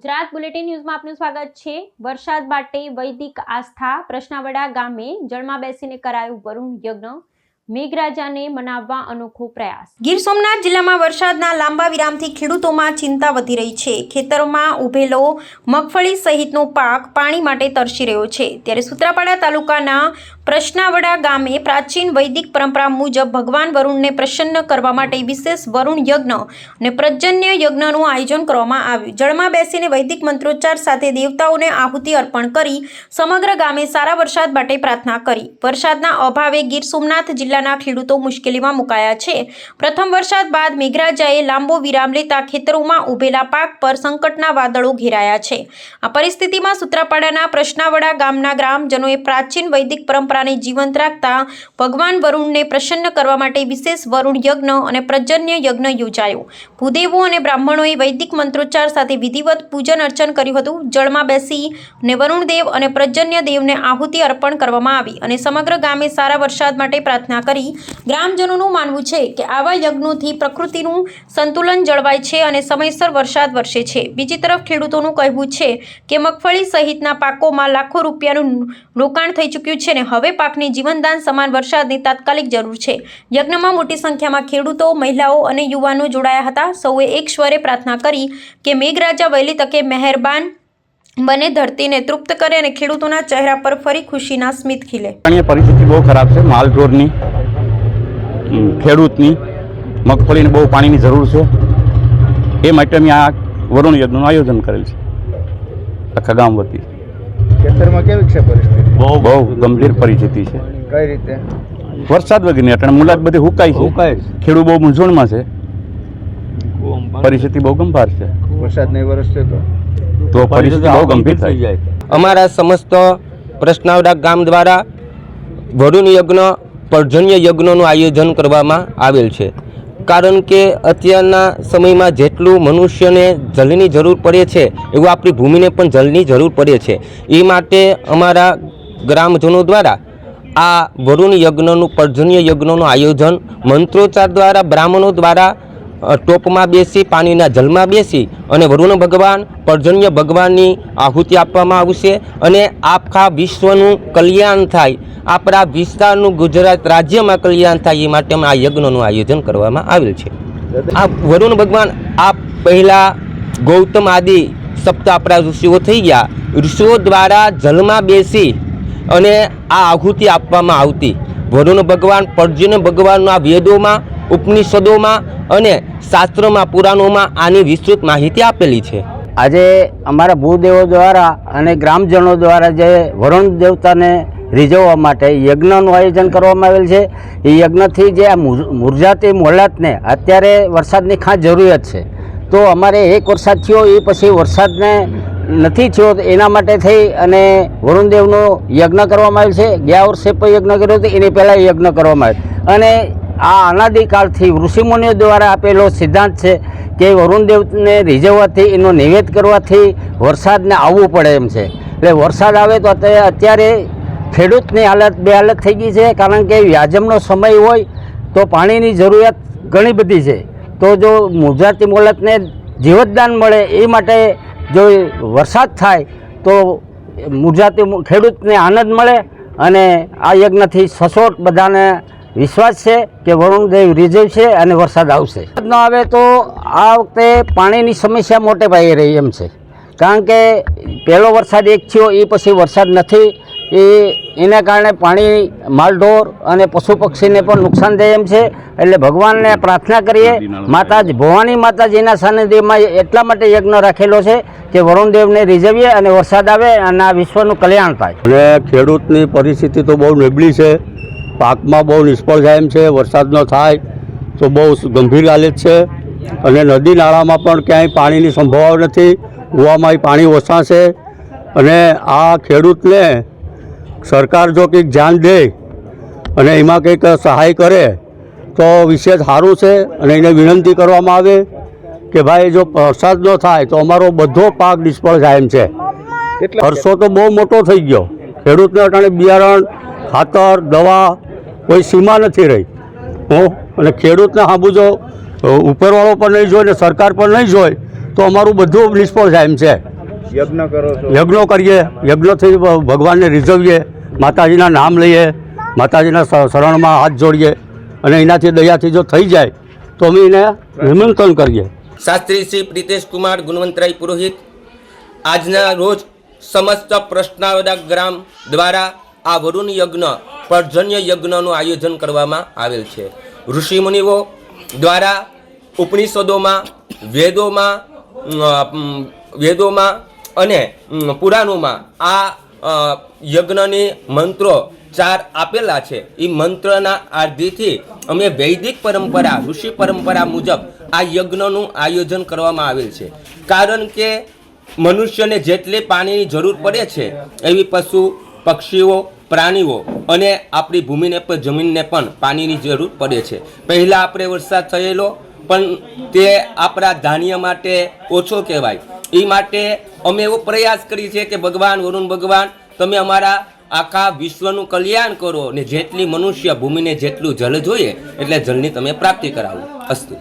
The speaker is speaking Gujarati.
ગુજરાત બુલેટિન ન્યૂઝમાં આપનું સ્વાગત છે। વરસાદ માટે વૈદિક આસ્થા પ્રશ્નાવડા ગામે જળમાં બેસીને કરાયું વરુણ યજ્ઞ। મેઘરાજાને મનાવવા અનોખો પ્રયાસ। ગીર સોમનાથ જિલ્લામાં વરસાદના લાંબા વિરામથી ખેડૂતોમાં ચિંતા વધી રહી છે। ખેતરોમાં ઉભેલો મગફળી સહિતનો પાક પાણી માટે તરસી રહ્યો છે। ત્યારે સૂત્રાપાડા તાલુકાના પ્રશ્નાવડા ગામે પ્રાચીન વૈદિક પરંપરા મુજબ ભગવાન વરુણને પ્રસન્ન કરવા માટે વિશેષ વરુણ યજ્ઞ અને પ્રજન્ય યજ્ઞનું આયોજન કરવામાં આવ્યું। જળમાં બેસીને વૈદિક મંત્રોચ્ચાર સાથે દેવતાઓને આહુતિ અર્પણ કરી સમગ્ર ગામે સારા વરસાદ માટે પ્રાર્થના કરી। વરસાદના અભાવે ગીર સોમનાથ જિલ્લાના ખેડૂતો મુશ્કેલીમાં મુકાયા છે। પ્રથમ વરસાદ બાદ મેઘરાજાએ લાંબો વિરામ લેતા ખેતરોમાં ઉભેલા પાક પર સંકટના વાદળો ઘેરાયા છે। આ પરિસ્થિતિમાં સૂત્રાપાડાના પ્રશ્નાવડા ગામના ગ્રામજનોએ પ્રાચીન વૈદિક પરંપરાને જીવંત રાખતા ભગવાન વરુણને પ્રસન્ન કરવા માટે વિશેષ વરુણ યજ્ઞ અને પ્રજન્ય યજ્ઞ યોજાયો। ભૂદેવો અને બ્રાહ્મણોએ વૈદિક મંત્રોચ્ચાર સાથે વિધિવત પૂજન અર્ચન કર્યું હતું। જળમાં બેસી અને વરુણદેવ અને પ્રજન્ય દેવને આહુતિ અર્પણ કરવામાં આવી અને સમગ્ર ગામે સારા વરસાદ માટે પ્રાર્થના કરી। ગ્રામજનોનું માનવું છે કે આવા યજ્ઞોથી પ્રકૃતિનું સંતુલન જળવાય છે અને સમયસર વરસાદ વરસે છે। બીજી તરફ ખેડૂતોનું કહેવું છે કે મગફળી સહિતના પાકોમાં લાખો રૂપિયાનું રોકાણ થઈ ચૂક્યું છે અને હવે પાકની જીવનદાન સમાન વરસાદની તાત્કાલિક જરૂર છે। યજ્ઞમાં મોટી સંખ્યામાં ખેડૂતો, મહિલાઓ અને યુવાનો જોડાયા હતા। સૌએ એક સ્વરે પ્રાર્થના કરી કે મેઘરાજા વહેલી તકે મહેરબાન બને, ધરતીને તૃપ્ત કરે અને ખેડૂતોના ચહેરા પર ફરી ખુશીના સ્મિત ખીલે। પરિસ્થિતિ બહુ ખરાબ છે। માલઢોરની, ખેડૂતની, મગફળીને બહુ પાણીની જરૂર છે। એ માટે અમે આ વરુણ યજ્ઞનું આયોજન કરેલ છે આખા ગામ વતી। ખેતરમાં કેવી છે પરિસ્થિતિ? બહુ ગંભીર પરિસ્થિતિ છે। કઈ રીતે? વરસાદ વગરની અટણ મુલાક બધી હુકાય છે। ખેડૂત બહુ મૂંઝવણમાં છે। પરિસ્થિતિ બહુ ગંભીર છે। વરસાદ નહીં વરસશે તો પરિસ્થિતિ બહુ ગંભીર થઈ જાય। અમારા સમસ્ત પ્રશ્નાવડા ગામ દ્વારા વરુણ યજ્ઞ, પર્જન્ય યજ્ઞનું આયોજન કરવામાં આવેલ છે। કારણ કે અત્યારના સમયમાં જેટલું મનુષ્યને જલની જરૂર પડે છે એવું આપણી ભૂમિને પણ જલની જરૂર પડે છે। એ માટે અમારા ગ્રામજનો દ્વારા આ વરુણ યજ્ઞનું, પર્જન્ય યજ્ઞનું આયોજન મંત્રોચ્ચાર દ્વારા, બ્રાહ્મણો દ્વારા ટોપમાં બેસી, પાણીના જલમાં બેસી અને વરુણ ભગવાન, પર્જન્ય ભગવાનની આહુતિ આપવામાં આવશે અને આખા વિશ્વનું કલ્યાણ થાય, આપણા વિસ્તારનું, ગુજરાત રાજ્યમાં કલ્યાણ થાય એ માટે આ યજ્ઞનું આયોજન કરવામાં આવેલ છે। આ વરુણ ભગવાન આ પહેલાં ગૌતમ આદિ સપ્ત આપણા ઋષિઓ થઈ ગયા। ઋષિઓ દ્વારા જલમાં બેસી અને આ આહુતિ આપવામાં આવતી। વરુણ ભગવાન, પર્જન્ય ભગવાનના વેદોમાં, ઉપનિષદોમાં અને શાસ્ત્રોમાં, પુરાણોમાં આની વિસ્તૃત માહિતી આપેલી છે। આજે અમારા ભૂદેવો દ્વારા અને ગ્રામજનો દ્વારા જે વરુણ દેવતાને રીઝવવા માટે યજ્ઞનું આયોજન કરવામાં આવેલ છે। એ યજ્ઞથી જે આ મુરઝાતી મોલાતને અત્યારે વરસાદની ખાસ જરૂરિયાત છે, તો અમારે એક વરસાદ થયો એ પછી વરસાદને નથી થયો, એના માટે થઈ અને વરુણદેવનો યજ્ઞ કરવામાં આવેલ છે। ગયા વર્ષે પણ યજ્ઞ કર્યો હતો, એની પહેલાં યજ્ઞ કરવામાં આવ્યો અને આ અનાદિકાળથી ઋષિમુનિઓ દ્વારા આપેલો સિદ્ધાંત છે કે વરુણદેવને રીઝવવાથી, એનો નૈવેદ્ય કરવાથી વરસાદને આવવું પડે એમ છે। એટલે વરસાદ આવે તો અત્યારે ખેડૂતની હાલત બેહાલત થઈ ગઈ છે। કારણ કે વ્યાજમનો સમય હોય તો પાણીની જરૂરિયાત ઘણી બધી છે। તો જો મુરઝાતી મોલતને જીવતદાન મળે એ માટે જો વરસાદ થાય તો મુરઝાતી ખેડૂતને આનંદ મળે અને આ યજ્ઞથી સચોટ બધાને વિશ્વાસ છે કે વરુણદેવ રીઝવશે અને વરસાદ આવશે। ન આવે તો આ વખતે પાણીની સમસ્યા મોટે પાયે રહી એમ છે। કારણ કે પહેલો વરસાદ એક થયો એ પછી વરસાદ નથી, એના કારણે પાણી માલઢોર અને પશુ પક્ષીને પણ નુકસાન થાય એમ છે। એટલે ભગવાનને પ્રાર્થના કરીએ, માતાજી ભવાની માતાજીના સાનિધ્યમાં એટલા માટે યજ્ઞ રાખેલો છે કે વરુણદેવને રીઝવીએ અને વરસાદ આવે અને આ વિશ્વનું કલ્યાણ થાય। અને ખેડૂતની પરિસ્થિતિ તો બહુ નબળી છે। પાકમાં બહુ નિષ્ફળ જાય એમ છે। વરસાદ ન થાય તો બહુ ગંભીર હાલત છે અને નદી નાળામાં પણ ક્યાંય પાણીની સંભાવના નથી। કૂવામાં પાણી ઓછા છે અને આ ખેડૂતને સરકાર જો કંઈક ધ્યાન દે અને એમાં કંઈક સહાય કરે તો વિશેષ સારું છે। અને એને વિનંતી કરવામાં આવે કે ભાઈ જો વરસાદ ન થાય તો અમારો બધો પાક નિષ્ફળ જાય એમ છે। ખર્ચો તો બહુ મોટો થઈ ગયો। ખેડૂતને અટાણે બિયારણ, ખાતર, દવા કોઈ સીમા નથી રહી। અને ખેડૂતને સાંભળું જો ઉપરવાળો પણ નહીં જોઈ ને સરકાર પણ નહીં જોઈ તો અમારું બધું નિષ્ફળ જાય એમ છે। યજ્ઞ કરો છો? યજ્ઞો કરીએ, યજ્ઞથી ભગવાનને રીઝવીએ, માતાજીના નામ લઈએ, માતાજીના શરણમાં હાથ જોડીએ અને એનાથી દયાથી જો થઈ જાય તો અમે એને નિમંત્રણ કરીએ. શાસ્ત્રી શ્રી પ્રિતેશ કુમાર ગુણવંતરાય પુરોહિત આજના રોજ સમસ્ત પ્રશ્નાવડા ગ્રામ દ્વારા આ વરુણ યજ્ઞ પર્જન્ય યજ્ઞનું આયોજન કરવામાં આવેલ છે. ઋષિમુનિઓ દ્વારા ઉપનિષદોમાં, વેદોમાં અને પુરાણોમાં આ યજ્ઞની મંત્રો 4 આપેલા છે. એ મંત્રના આધિથી અમે વૈદિક પરંપરા, ઋષિ પરંપરા મુજબ આ યજ્ઞનું આયોજન કરવામાં આવેલ છે. કારણ કે મનુષ્યને જેટલી પાણીની જરૂર પડે છે એવી પશુ, પક્ષીઓ, પ્રાણીઓ અને આપણી ભૂમિને પણ, જમીનને પણ પાણીની જરૂર પડે છે. પહેલાં આપણે વરસાદ થયેલો પણ તે આપણા ધાન્ય માટે ઓછો કહેવાય. એ માટે અમે એવો પ્રયાસ કરીએ છીએ કે ભગવાન વરુણ ભગવાન તમે અમારા આખા વિશ્વનું કલ્યાણ કરો ને જેટલી મનુષ્ય ભૂમિને જેટલું જળ જોઈએ એટલે જળની તમે પ્રાપ્તિ કરાવો. અસ્તુ.